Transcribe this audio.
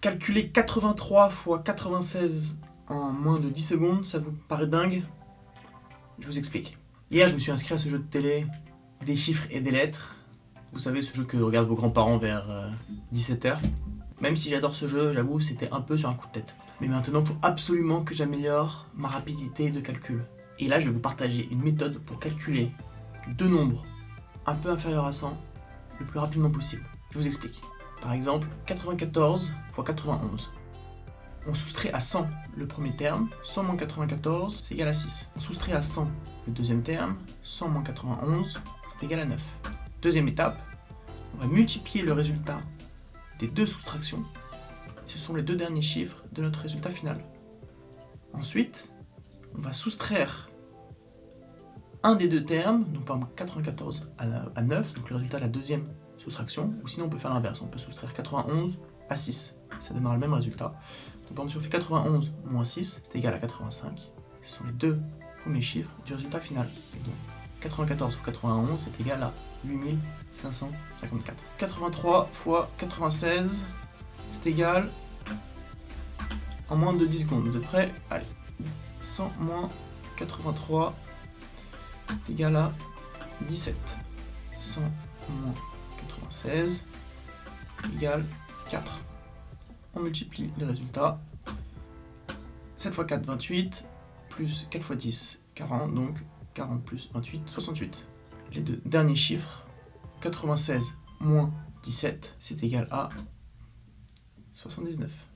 Calculer 83 fois 96 en moins de 10 secondes, ça vous paraît dingue? Je vous explique. Hier, je me suis inscrit à ce jeu de télé, des chiffres et des lettres. Vous savez, ce jeu que regardent vos grands-parents vers 17h. Même si j'adore ce jeu, j'avoue, c'était un peu sur un coup de tête. Mais maintenant, il faut absolument que j'améliore ma rapidité de calcul. Et là, je vais vous partager une méthode pour calculer deux nombres un peu inférieurs à 100 le plus rapidement possible. Je vous explique. Par exemple, 94 fois 91. On soustrait à 100 le premier terme, 100 moins 94, c'est égal à 6. On soustrait à 100 le deuxième terme, 100 moins 91, c'est égal à 9. Deuxième étape, on va multiplier le résultat des deux soustractions. Ce sont les deux derniers chiffres de notre résultat final. Ensuite, on va soustraire un des deux termes, donc par exemple 94 à 9, donc le résultat de la deuxième soustraction, ou sinon on peut faire l'inverse, on peut soustraire 91 à 6, ça donnera le même résultat. Donc par exemple si on fait 91 moins 6, c'est égal à 85, ce sont les deux premiers chiffres du résultat final. Et donc 94 fois 91, c'est égal à 8554. 83 fois 96, c'est égal, en moins de 10 secondes, de près, allez, 100 moins 83 est égal à 17. 100 moins 96 égale 4. On multiplie les résultats. 7 fois 4, 28, plus 4 fois 10, 40, donc 40 plus 28, 68. Les deux derniers chiffres, 96 moins 17, c'est égal à 79.